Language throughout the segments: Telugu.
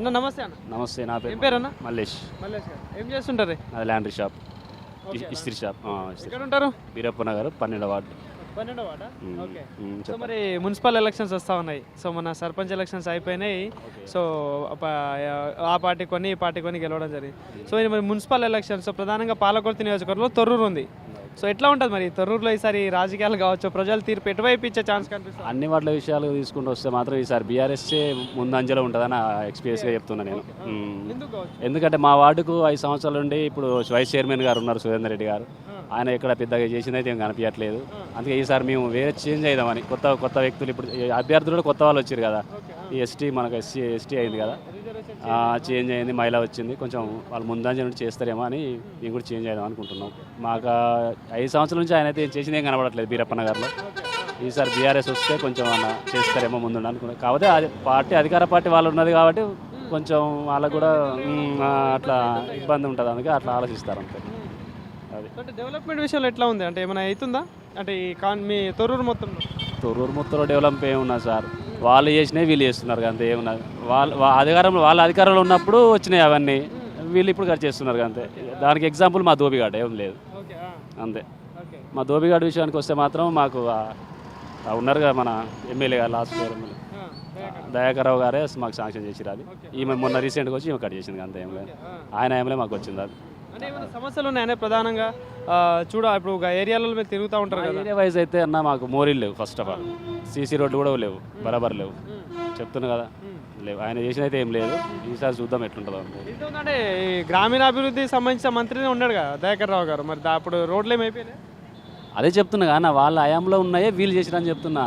అన్న నమస్తే అన్న. నమస్తే, నా ఏం పేరు అన్న? మల్లేష్. మల్లేష్ గారు ఏం చేస్తుంటారు? అది ల్యాండ్రీ షాప్, ఓకే. ఇస్త్రీ షాప్. ఎక్కడ ఉంటారు? వీరప్ప నగర్ 12వ వార్డు. 12వ వార్డా? ఓకే. సో చెప్పండి. మరి మున్సిపల్ ఎలక్షన్స్ వస్తూ ఉన్నాయి. సో మన సర్పంచ్ ఎలక్షన్స్ అయిపోయినాయి. సో ఆ పార్టీ కొన్ని ఈ పార్టీ కొన్ని గెలవడం జరిగింది. సో ఇది మరి మున్సిపల్ ఎలక్షన్స్ ప్రధానంగా పాలకుర్తి నియోజకవర్గంలో తొర్రూరు ఉంది. సో ఎట్లా ఉంటుంది మరి తొర్రూరులో ఈసారి రాజకీయాలు కావచ్చు, ప్రజల తీర్పు ఎటువైపు ఇచ్చే ఛాన్స్ కనిపిస్తుంది? అన్ని వాటిల విషయాలు తీసుకుంటూ వస్తే మాత్రం ఈసారి బీఆర్ఎస్ఏ ముందంజలో ఉంటుందని ఎక్స్పీరియన్స్గా చెప్తున్నా నేను. ఎందుకు కావచ్చు? ఎందుకంటే మా వార్డుకు 5 సంవత్సరాల నుండి ఇప్పుడు వైస్ చైర్మన్ గారు ఉన్నారు, సురేందర్ రెడ్డి గారు. ఆయన ఇక్కడ పెద్దగా చేసిందైతే ఏం కనిపించట్లేదు. అందుకే ఈసారి మేము వేరే చేంజ్ అయిదామని కొత్త వ్యక్తులు ఇప్పుడు అభ్యర్థులు కూడా కొత్త వాళ్ళు వచ్చారు కదా. ఈ ఎస్టీ మనకు ఎస్టీ అయింది కదా, చేంజ్ అయింది, మహిళ వచ్చింది. కొంచెం వాళ్ళు ముందంజ నుండి చేస్తారేమో అని మేము కూడా చేంజ్ అయిదాం అనుకుంటున్నాం. మాకు 5 సంవత్సరాల నుంచి ఆయన అయితే చేసింది ఏం కనబడట్లేదు బీరప్ప నగర్లో. ఈసారి బీఆర్ఎస్ వస్తే కొంచెం అన్న చేస్తారేమో ముందు అనుకున్నాం. కాకపోతే అది పార్టీ అధికార పార్టీ వాళ్ళు ఉన్నది కాబట్టి కొంచెం వాళ్ళకు కూడా అట్లా ఇబ్బంది ఉంటుంది, అందుకే అట్లా ఆలోచిస్తారు అంతే. అది అంటే డెవలప్మెంట్ విషయంలో ఎట్లా ఉంది? అంటే ఏమైనా అవుతుందా? అంటే ఈ మీ తొర్రూరు మొత్తంలో తొర్రూరు మొత్తంలో డెవలప్ ఏమున్నది సార్, వాళ్ళు చేసినవి వీళ్ళు చేస్తున్నారు అంతే. ఏమున్నది వాళ్ళ అధికారంలో ఉన్నప్పుడు వచ్చినాయి అవన్నీ, వీళ్ళు ఇప్పుడు ఖర్చు చేస్తున్నారు అంతే. దానికి ఎగ్జాంపుల్ మా దోబిఘాట్, ఏం లేదు అంతే. మా దోబిఘాట్ విషయానికి వస్తే మాత్రం మాకు ఉన్నారు కదా మన ఎమ్మెల్యే గారు, లాస్ట్ ఎమ్మెల్యే దయాకర్ రావు గారే మాకు శాంక్షన్ చేసిరు. అది ఈమె మొన్న రీసెంట్గా వచ్చి ఈమె కట్ చేసింది అంతే, ఏం లేదు. ఆయన ఎమ్మెల్యే మాకు వచ్చింది. అది అంటే ఏమైనా సమస్యలు ఉన్నాయనే ప్రధానంగా ఇప్పుడు ఏరియాలలో మీరు తిరుగుతూ ఉంటారు కదా. ఏరియా వైజ్ అయితే అన్న మాకు మోరీలు లేవు, ఫస్ట్ ఆఫ్ ఆల్ సీసీ రోడ్లు కూడా లేవు, బరాబర్ లేవు, చెప్తున్నా కదా లేవు. ఆయన చేసిన అయితే ఏం లేదు. ఈసారి చూద్దాం ఎట్లుంటుందో. అంటే ఈ గ్రామీణాభివృద్ధికి సంబంధించిన మంత్రినే ఉన్నాడు కదా దయాకర్ రావు గారు, మరి అప్పుడు రోడ్లు ఏమైపోయినాయి? అదే చెప్తున్నా కానీ వాళ్ళ హయాంలో ఉన్నాయే వీళ్ళు చేసిరని చెప్తున్నా.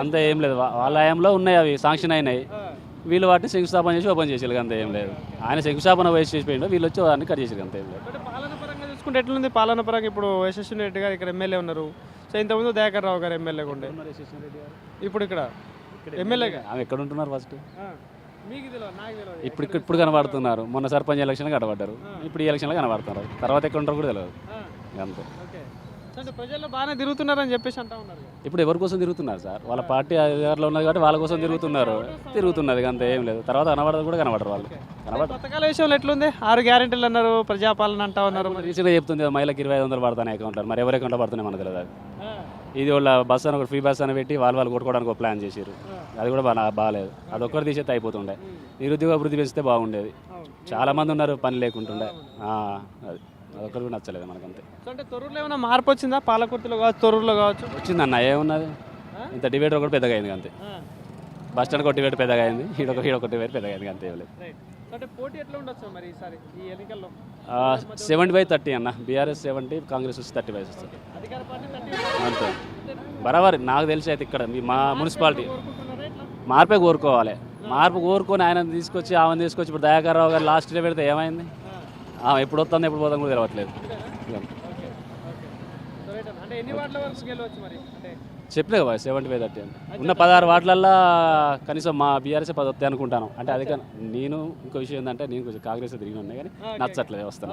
అంతే, ఏం లేదు. వాళ్ళ హయాంలో ఉన్నాయి, అవి శాంక్షన్ అయినాయి, వీళ్ళు వాటిని శంకుస్థాపన చేసి ఓపెన్ చేసేది అంతే, ఏం లేదు. ఆయన శంకుస్థాపన వయసు చేసిపోయిండు, వీళ్ళు వచ్చి వాటిని కట్ చేసేది అంతే, ఏం లేదు. అంటే పాలన పరంగా చూసుకుంటే ఎట్లుంది? పాలన పరంగా ఇప్పుడు యశస్విని రెడ్డి గారు ఇక్కడ ఎమ్మెల్యే ఉన్నారు. సో ఇంతకుముందు దయాకర్ రావు గారు ఎమ్మెల్యేగా ఉండే, ఇప్పుడు ఇక్కడ ఎమ్మెల్యేగా ఆమె ఎక్కడ ఉంటున్నారు ఫస్ట్? మీకు తెలియదు, నాకు తెలియదు. ఇప్పుడు కనబడుతున్నారు. మొన్న సర్పంచ్ ఎలక్షన్ కనబడ్డారు, ఇప్పుడు ఈ ఎలక్షన్లో కనబడుతున్నారు. తర్వాత ఎక్కడ ఉంటారు కూడా తెలియదు అంతే. అంటే ప్రజల్లో బాగానే తిరుగుతున్నారని చెప్పేసి అంటా ఉన్నారు. ఇప్పుడు ఎవరి కోసం తిరుగుతున్నారు సార్? వాళ్ళ పార్టీ అధికారంలో ఉన్నది కాబట్టి వాళ్ళ కోసం తిరుగుతున్నది అంతే, ఏం లేదు. తర్వాత కనబడదు కూడా కనబడరు వాళ్ళు. పథకాల విషయంలో ఎట్లుంది? 6 గ్యారెంటీలు అన్నారు, ప్రజాపాలన అంటా ఉన్నారు. రీసెంట్గా చెప్తుంది మహిళకి 2500 పడతాయి అకౌంట్లో, మరి ఎవరి అకౌంట్లో పడుతున్నాయి మనకు తెలియదు. ఇది వాళ్ళ బస్ అని, ఫ్రీ బస్ అని పెట్టి వాళ్ళు కొట్టుకోవడానికి ఒక ప్లాన్ చేశారు. అది కూడా బాగాలేదు. అది ఒక్కటి తీసేస్తే అయిపోతుండే. నిరుద్యోగ అభివృద్ధి పెంచితే బాగుండేది. చాలా మంది ఉన్నారు పని లేకుంటుండే. అది అదొక్కటి కూడా నచ్చలేదు మనకంతే. అంటే తొర్రూరులో ఏమైనా మార్పు వచ్చిందా? పాలకుర్తిలో కావచ్చు, తొర్రూరులో కావచ్చు. వచ్చిందన్న, ఏమున్నది? ఇంత డిబేట్ ఒకటి పెద్దగా అయింది అంతే. బస్ స్టాండ్ ఒక డిబేట్ పెద్దగా అయింది, ఈడొక డిబేట్ పెద్దగా అయింది అంతే, ఏం లేదు. అంటే పోటీ ఎట్లా ఉండొచ్చు మరి ఈసారి ఈ ఎన్నికల్లో? 70/30 అన్న. బీఆర్ఎస్ 70, కాంగ్రెస్ 35 వస్తుంది అధికార పార్టీ 30 అంతే. బరాబర్ నాకు తెలిసి అయితే ఇక్కడ మా మున్సిపాలిటీ మార్పే కోరుకోవాలి. మార్పు కోరుకొని ఆయన తీసుకొచ్చి ఆమెను తీసుకొచ్చి ఇప్పుడు దయాకర్ రావు గారు లాస్ట్ డే పెడితే ఏమైంది? ఎప్పుడు వస్తుందో ఎప్పుడు పోతాం కూడా తెలవట్లేదు. చెప్పలే కదా 70/30 అని. ఉన్న 16 వార్డులల్లో కనీసం మా బీఆర్ఎస్ 10 వస్తాయి అనుకుంటాను. అంటే అది కానీ నేను ఇంకో విషయం ఏంటంటే నేను కొంచెం కాంగ్రెస్ తిరిగి ఉన్నాయి కానీ నచ్చట్లేదు వస్తాను.